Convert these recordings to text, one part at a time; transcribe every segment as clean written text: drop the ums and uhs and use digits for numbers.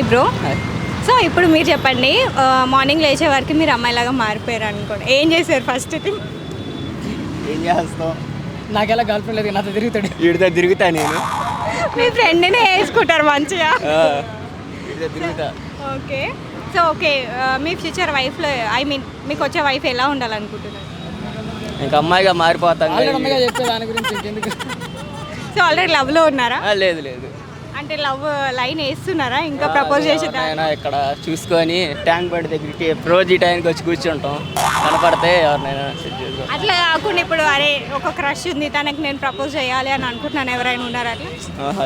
Hi bro. So ఇప్పుడు మీరు చెప్పండి, మార్నింగ్ లేచే వరకు మీరు అమ్మాయిలాగా మారిపోయారు అనుకోండి, ఏం చేశారు ఫస్ట్? ఏం చేస్తాం, నాకెలా గర్ల్ ఫ్రెండ్ లేదు, నాతో తిరుగుతాడు. వీడితో తిరుగుతా నేను. మీ ఫ్రెండ్నే వేసుకుంటారు మంచిగా. వీడితో తిరుగుతా. ఓకే. సో ఓకే, మీ ఫ్యూచర్ వైఫ్లో మీకు వచ్చే వైఫ్ ఎలా ఉండాలనుకుంటున్నారు? ఇంకా అమ్మాయిగా మారిపోతాం. ఆల్రెడీ అమ్మగా చెప్పే దాని గురించి ఇంకెందుకు. సో ఆల్రెడీ లవ్లో ఉన్నారా? లేదు లేదు, అంటే లవ్ లైన్ వేస్తున్నారా? ఇంకా ప్రపోజ్ చేసేదా? నేను ఇక్కడ చూసుకొని ట్యాంక్ బండ్ దగ్గరికి రోజు ఈ టైంకి వచ్చి కూర్చుంటాం, కనపడితే ఎవరినైనా సెట్ చేసుకో. అట్లా కాకుండా ఇప్పుడు అరే ఒక క్రష్ ఉంది, తనకి నేను ప్రపోజ్ చేయాలి అని అనుకుంటున్నాను, ఎవరైనా ఉన్నారు అట్లా?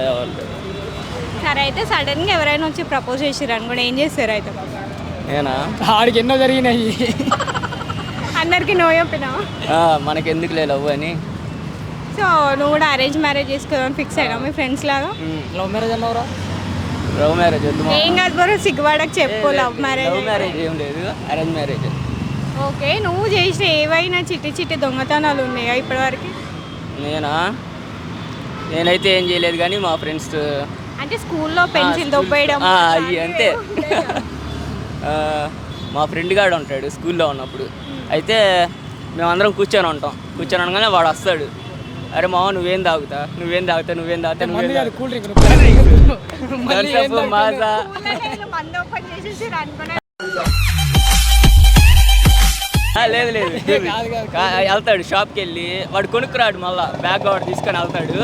ఎవరు లేరు. సరే, అయితే సడన్గా ఎవరైనా వచ్చి ప్రపోజ్ చేసారు అనుకోండి, ఏం చేస్తారు అయితే? నేనా? ఆడికి ఎన్నో జరిగినాయి. అందరికి నో చెప్పినావా? మనకెందుకు లేవు అని. సో నువ్వు కూడా అరేంజ్ మ్యారేజ్ చేసుకోవాలని ఫిక్స్ అయినా మీ ఫ్రెండ్స్ లాగా? లవ్ మ్యారేజ్ అన్నవరా? లవ్ మ్యారేజ్ వద్దు. ఏం కాదు బ్రో, సిగ్గుపడక చెప్పు. లవ్ మ్యారేజ్ ఏం లేదు, అరేంజ్ మ్యారేజ్. ఓకే. నువ్వు చేసిన ఏవైనా చిట్టి చిట్టి దొంగతనాలు ఉన్నాయా ఇప్పటివరకు? నేనైతే ఏం చేయలేదు, కానీ మా ఫ్రెండ్స్ అంటే స్కూల్లో పెన్సిల్ దొబ్బేయడం అవి అంతే. మా ఫ్రెండ్ గాడు ఉంటాడు స్కూల్లో ఉన్నప్పుడు, అయితే మేమందరం కూర్చొని ఉంటాం. కూర్చొని అనగానే వాడు వస్తాడు, అరే మావ నువ్వేం తాగుతా కూల్ డ్రింక్ మాజా. లేదు లేదు, వెళ్తాడు షాప్కి వెళ్ళి, వాడు కొనుక్కురాడు, మళ్ళీ బ్యాగ్ వాడు తీసుకొని వెళ్తాడు.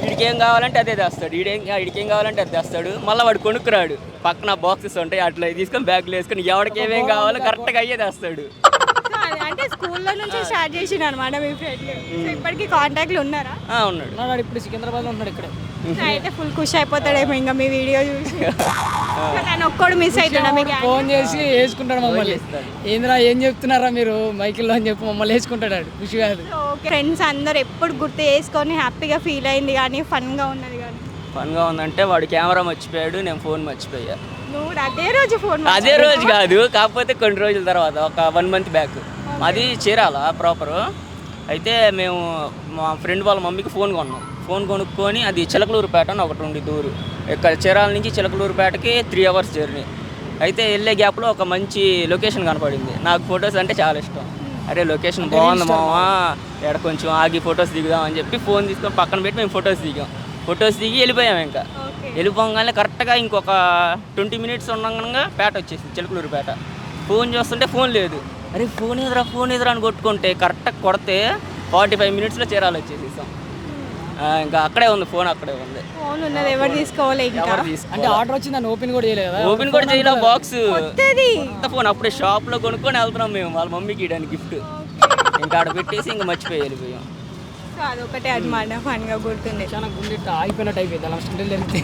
వీడికి ఏం కావాలంటే అదే తెస్తాడు, వీడికి ఏం కావాలంటే అది తెస్తాడు. మళ్ళీ వాడు కొనుక్కురాడు, పక్కన బాక్సెస్ ఉంటాయి, అట్లా తీసుకొని బ్యాగ్లో వేసుకొని ఎవరికి ఏమేం కావాలో కరెక్ట్గా అయ్యే తెస్తాడు. అంటే స్కూల్లో నుంచి స్టార్ట్ చేసిన అనమాట మీ ఫ్రెండ్. ఇప్పటికీ కాంటాక్ట్లు ఉన్నారా? ఉన్నాడు. ఇప్పుడు సికింద్రాబాద్లో ఉన్నాడు ఇక్కడ. అయితే ఫుల్ ఖుషి అయిపోతాడేమో ఇంకా మీ వీడియో చూసి. కానీ ఒక్కడు మిస్ అవుతాడా? మీకు ఫోన్ చేసి వేసుకుంటాడు మమ్మల్ని. ఏంద్రా ఏం చెప్తున్నారా మీరు మైకిల్లో అని చెప్పి మమ్మల్ని వేసుకుంటాడు, ఖుషి కాదు. ఫ్రెండ్స్ అందరు ఎప్పుడు గుర్తు చేసుకొని హ్యాపీగా ఫీల్ అయింది కానీ ఫన్గా ఉన్నది కానీ? ఫన్గా ఉందంటే వాడు కెమెరా మర్చిపోయాడు, నేను ఫోన్ మర్చిపోయా. నువ్వు అదే రోజు ఫోన్? అదే రోజు కాదు, కాకపోతే కొన్ని రోజుల తర్వాత, ఒక 1 month బ్యాక్. అది చీరాల ప్రాపరు. అయితే మేము మా ఫ్రెండ్ వాళ్ళ మమ్మీకి ఫోన్ కొన్నాం. ఫోన్ కొనుక్కొని అది చిలకలూరుపేట అని ఒకటి ఉండి దూరు, ఇక్కడ చీరాల నుంచి చిలకలూరుపేటకి 3 hours జర్నీ. అయితే వెళ్ళే గ్యాప్లో ఒక మంచి లొకేషన్ కనపడింది. నాకు ఫొటోస్ అంటే చాలా ఇష్టం. అరే లొకేషన్ బాగుంది మావా, ఇక్కడ కొంచెం ఆగి ఫొటోస్ దిగుదాం అని చెప్పి ఫోన్ తీసుకొని పక్కన పెట్టి మేము ఫొటోస్ దిగాం. ఫొటోస్ దిగి వెళ్ళిపోయాం. ఇంకా వెళ్ళిపోగానే కరెక్ట్గా ఇంకొక 20 minutes ఉండగా పేట వచ్చేసింది, చిలకలూరుపేట. ఫోన్ చూస్తుంటే ఫోన్ లేదు. అరే ఫోన్ ఎదురా అని కొట్టుకుంటే కరెక్ట్గా కొడితే 45 minutesలో చీరాలు వచ్చేసేసాం. ఇంకా అక్కడే ఉంది ఫోన్, అక్కడే ఉంది. ఫోన్ ఉన్నది ఎవరు తీసుకోవాలి? అంటే ఆర్డర్ వచ్చింది, దాన్ని ఓపెన్ కూడా చేయలేదు. ఓపెన్ కూడా చేయలేదు, బాక్స్ ఫోన్ అప్పుడే షాప్లో కొనుక్కొని వెళ్తున్నాం మేము వాళ్ళ మమ్మీకి ఇవ్వడానికి గిఫ్ట్. ఇంకా ఆడ పెట్టేసి ఇంకా మర్చిపోయి వెళ్ళిపోయాం. అదొకటే అనమాట ఫన్గా గుర్తుంది. చాలా గుండె ఆగిపోయినట్టు అయిపోయింది అలా స్టెంట్ వెళ్తే.